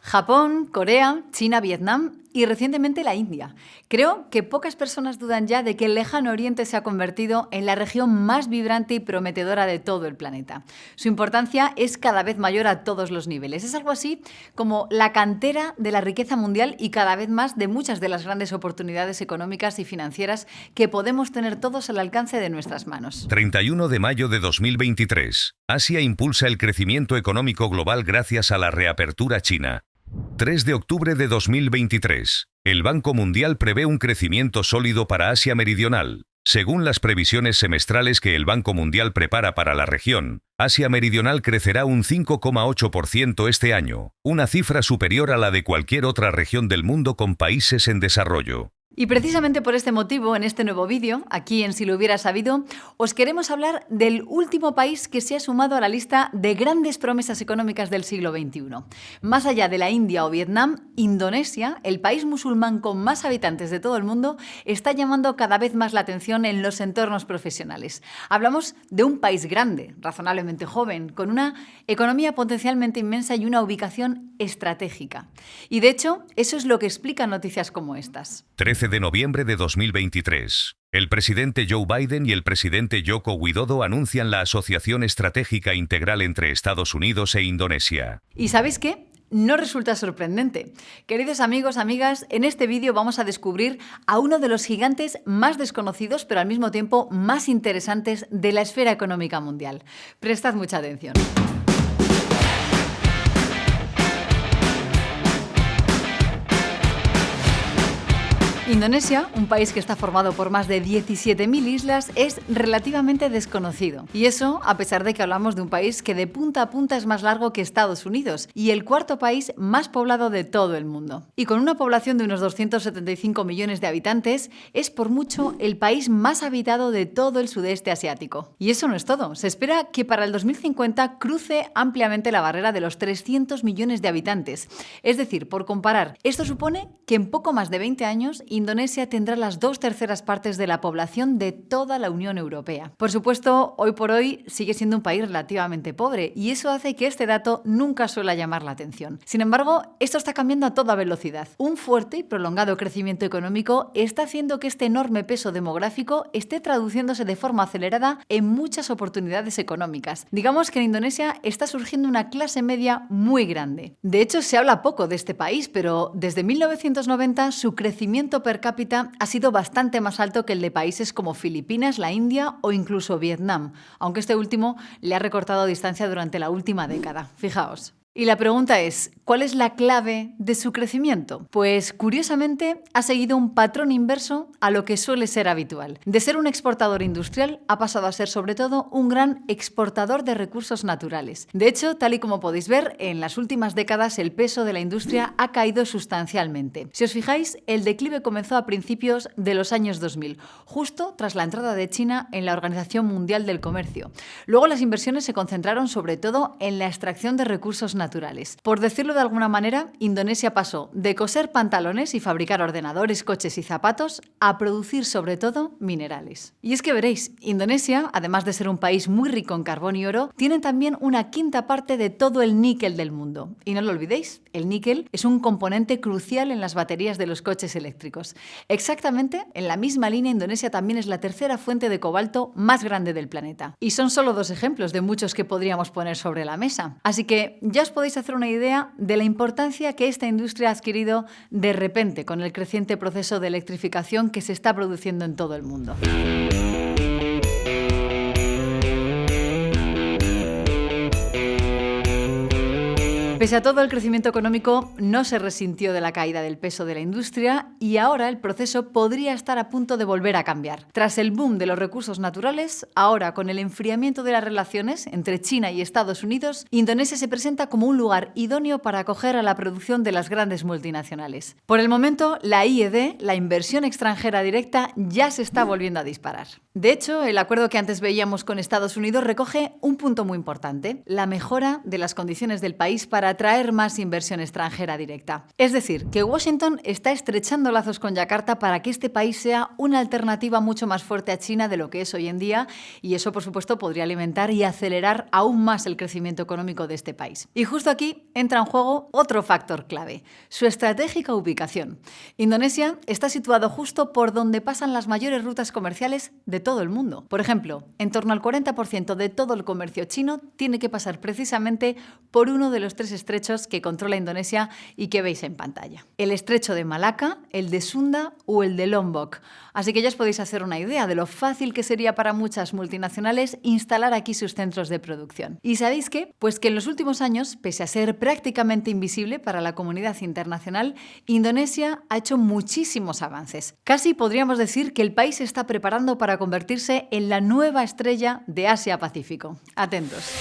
Japón, Corea, China, Vietnam y recientemente la India. Creo que pocas personas dudan ya de que el Lejano Oriente se ha convertido en la región más vibrante y prometedora de todo el planeta. Su importancia es cada vez mayor a todos los niveles. Es algo así como la cantera de la riqueza mundial y cada vez más de muchas de las grandes oportunidades económicas y financieras que podemos tener todos al alcance de nuestras manos. 31 de mayo de 2023. Asia impulsa el crecimiento económico global gracias a la reapertura china. 3 de octubre de 2023. El Banco Mundial prevé un crecimiento sólido para Asia Meridional. Según las previsiones semestrales que el Banco Mundial prepara para la región, Asia Meridional crecerá un 5,8% este año, una cifra superior a la de cualquier otra región del mundo con países en desarrollo. Y precisamente por este motivo, en este nuevo vídeo, aquí en Si lo hubiera sabido, os queremos hablar del último país que se ha sumado a la lista de grandes promesas económicas del siglo XXI. Más allá de la India o Vietnam, Indonesia, el país musulmán con más habitantes de todo el mundo, está llamando cada vez más la atención en los entornos profesionales. Hablamos de un país grande, razonablemente joven, con una economía potencialmente inmensa y una ubicación estratégica. Y de hecho, eso es lo que explican noticias como estas. 13 de noviembre de 2023. El presidente Joe Biden y el presidente Joko Widodo anuncian la asociación estratégica integral entre Estados Unidos e Indonesia. ¿Y sabéis qué? No resulta sorprendente. Queridos amigos, amigas, en este vídeo vamos a descubrir a uno de los gigantes más desconocidos, pero al mismo tiempo más interesantes de la esfera económica mundial. Prestad mucha atención. Indonesia, un país que está formado por más de 17.000 islas, es relativamente desconocido. Y eso a pesar de que hablamos de un país que de punta a punta es más largo que Estados Unidos y el cuarto país más poblado de todo el mundo. Y con una población de unos 275 millones de habitantes, es por mucho el país más habitado de todo el sudeste asiático. Y eso no es todo. Se espera que para el 2050 cruce ampliamente la barrera de los 300 millones de habitantes. Es decir, por comparar, esto supone que en poco más de 20 años Indonesia tendrá las 2/3 partes de la población de toda la Unión Europea. Por supuesto, hoy por hoy sigue siendo un país relativamente pobre y eso hace que este dato nunca suela llamar la atención. Sin embargo, esto está cambiando a toda velocidad. Un fuerte y prolongado crecimiento económico está haciendo que este enorme peso demográfico esté traduciéndose de forma acelerada en muchas oportunidades económicas. Digamos que en Indonesia está surgiendo una clase media muy grande. De hecho, se habla poco de este país, pero desde 1990 su crecimiento per cápita ha sido bastante más alto que el de países como Filipinas, la India o incluso Vietnam, aunque este último le ha recortado distancia durante la última década. Fijaos. Y la pregunta es, ¿cuál es la clave de su crecimiento? Pues curiosamente ha seguido un patrón inverso a lo que suele ser habitual. De ser un exportador industrial ha pasado a ser sobre todo un gran exportador de recursos naturales. De hecho, tal y como podéis ver, en las últimas décadas el peso de la industria ha caído sustancialmente. Si os fijáis, el declive comenzó a principios de los años 2000, justo tras la entrada de China en la Organización Mundial del Comercio. Luego las inversiones se concentraron sobre todo en la extracción de recursos naturales. Por decirlo de alguna manera, Indonesia pasó de coser pantalones y fabricar ordenadores, coches y zapatos a producir sobre todo minerales. Y es que veréis, Indonesia, además de ser un país muy rico en carbón y oro, tiene también una quinta parte de todo el níquel del mundo. Y no lo olvidéis, el níquel es un componente crucial en las baterías de los coches eléctricos. Exactamente, en la misma línea, Indonesia también es la tercera fuente de cobalto más grande del planeta. Y son solo 2 ejemplos de muchos que podríamos poner sobre la mesa. Así que ya os podéis hacer una idea de la importancia que esta industria ha adquirido de repente con el creciente proceso de electrificación que se está produciendo en todo el mundo. Pese a todo, el crecimiento económico no se resintió de la caída del peso de la industria y ahora el proceso podría estar a punto de volver a cambiar. Tras el boom de los recursos naturales, ahora con el enfriamiento de las relaciones entre China y Estados Unidos, Indonesia se presenta como un lugar idóneo para acoger a la producción de las grandes multinacionales. Por el momento, la IED, la inversión extranjera directa, ya se está volviendo a disparar. De hecho, el acuerdo que antes veíamos con Estados Unidos recoge un punto muy importante: la mejora de las condiciones del país para atraer más inversión extranjera directa. Es decir, que Washington está estrechando lazos con Yakarta para que este país sea una alternativa mucho más fuerte a China de lo que es hoy en día, y eso, por supuesto, podría alimentar y acelerar aún más el crecimiento económico de este país. Y justo aquí entra en juego otro factor clave: su estratégica ubicación. Indonesia está situado justo por donde pasan las mayores rutas comerciales de todo el mundo. Por ejemplo, en torno al 40% de todo el comercio chino tiene que pasar precisamente por uno de los 3 estrechos que controla Indonesia y que veis en pantalla: el estrecho de Malaca, el de Sunda o el de Lombok. Así que ya os podéis hacer una idea de lo fácil que sería para muchas multinacionales instalar aquí sus centros de producción. ¿Y sabéis qué? Pues que en los últimos años, pese a ser prácticamente invisible para la comunidad internacional, Indonesia ha hecho muchísimos avances. Casi podríamos decir que el país se está preparando para convertirse en la nueva estrella de Asia-Pacífico. Atentos.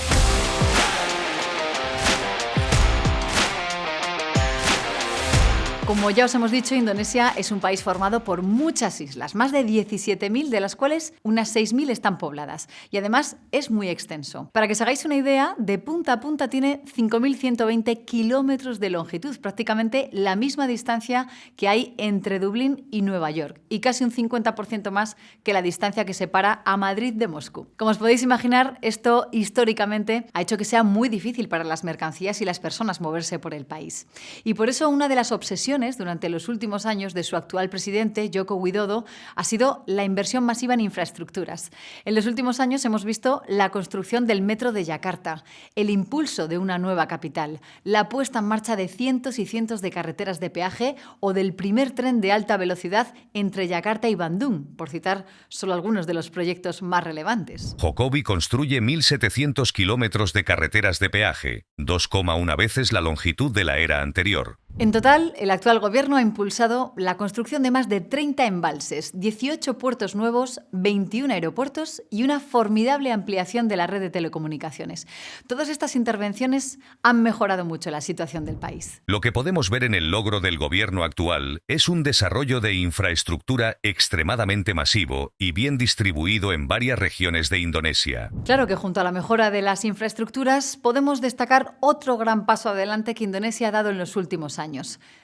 Como ya os hemos dicho, Indonesia es un país formado por muchas islas, más de 17.000, de las cuales unas 6.000 están pobladas. Y además es muy extenso. Para que os hagáis una idea, de punta a punta tiene 5.120 kilómetros de longitud, prácticamente la misma distancia que hay entre Dublín y Nueva York, y casi un 50% más que la distancia que separa a Madrid de Moscú. Como os podéis imaginar, esto históricamente ha hecho que sea muy difícil para las mercancías y las personas moverse por el país. Y por eso una de las obsesiones durante los últimos años de su actual presidente, Joko Widodo, ha sido la inversión masiva en infraestructuras. En los últimos años hemos visto la construcción del metro de Yakarta, el impulso de una nueva capital, la puesta en marcha de cientos y cientos de carreteras de peaje o del primer tren de alta velocidad entre Yakarta y Bandung, por citar solo algunos de los proyectos más relevantes. Jokowi construye 1.700 kilómetros de carreteras de peaje, 2,1 veces la longitud de la era anterior. En total, el actual gobierno ha impulsado la construcción de más de 30 embalses, 18 puertos nuevos, 21 aeropuertos y una formidable ampliación de la red de telecomunicaciones. Todas estas intervenciones han mejorado mucho la situación del país. Lo que podemos ver en el logro del gobierno actual es un desarrollo de infraestructura extremadamente masivo y bien distribuido en varias regiones de Indonesia. Claro que junto a la mejora de las infraestructuras podemos destacar otro gran paso adelante que Indonesia ha dado en los últimos años: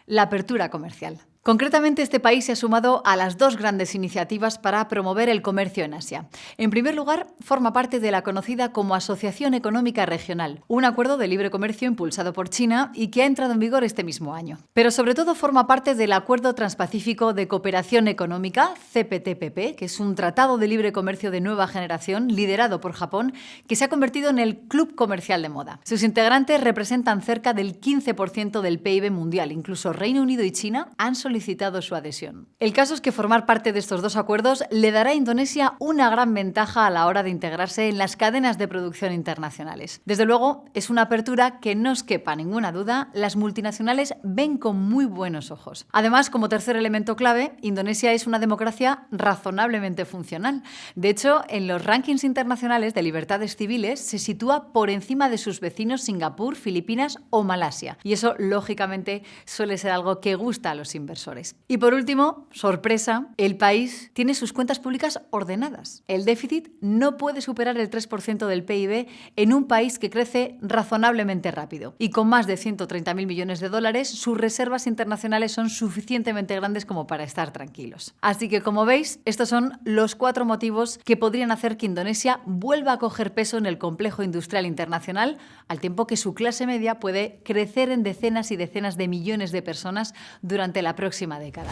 la apertura comercial. Concretamente, este país se ha sumado a las 2 grandes iniciativas para promover el comercio en Asia. En primer lugar, forma parte de la conocida como Asociación Económica Regional, un acuerdo de libre comercio impulsado por China y que ha entrado en vigor este mismo año. Pero sobre todo forma parte del Acuerdo Transpacífico de Cooperación Económica, CPTPP, que es un tratado de libre comercio de nueva generación liderado por Japón, que se ha convertido en el club comercial de moda. Sus integrantes representan cerca del 15% del PIB mundial. Incluso Reino Unido y China han solicitado su adhesión. El caso es que formar parte de estos 2 acuerdos le dará a Indonesia una gran ventaja a la hora de integrarse en las cadenas de producción internacionales. Desde luego, es una apertura que, no os quepa ninguna duda, las multinacionales ven con muy buenos ojos. Además, como tercer elemento clave, Indonesia es una democracia razonablemente funcional. De hecho, en los rankings internacionales de libertades civiles se sitúa por encima de sus vecinos Singapur, Filipinas o Malasia. Y eso, lógicamente, suele ser algo que gusta a los inversores. Y por último, sorpresa, el país tiene sus cuentas públicas ordenadas. El déficit no puede superar el 3% del PIB en un país que crece razonablemente rápido. Y con más de 130.000 millones de dólares, sus reservas internacionales son suficientemente grandes como para estar tranquilos. Así que, como veis, estos son los 4 motivos que podrían hacer que Indonesia vuelva a coger peso en el complejo industrial internacional, al tiempo que su clase media puede crecer en decenas y decenas de millones de personas durante la próxima década.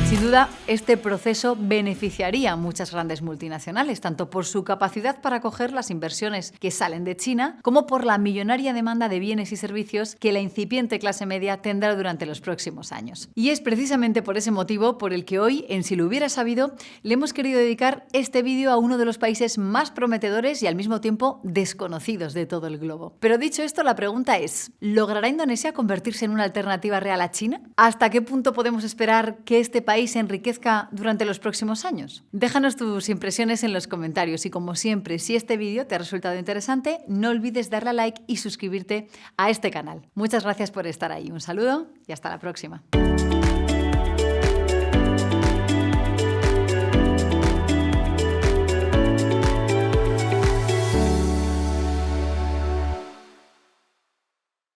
Sin duda, este proceso beneficiaría a muchas grandes multinacionales, tanto por su capacidad para acoger las inversiones que salen de China, como por la millonaria demanda de bienes y servicios que la incipiente clase media tendrá durante los próximos años. Y es precisamente por ese motivo por el que hoy, en Si lo hubiera sabido, le hemos querido dedicar este vídeo a uno de los países más prometedores y al mismo tiempo desconocidos de todo el globo. Pero dicho esto, la pregunta es: ¿logrará Indonesia convertirse en una alternativa real a China? ¿Hasta qué punto podemos esperar que este país se enriquezca durante los próximos años? Déjanos tus impresiones en los comentarios y, como siempre, si este vídeo te ha resultado interesante, no olvides darle a like y suscribirte a este canal. Muchas gracias por estar ahí. Un saludo y hasta la próxima.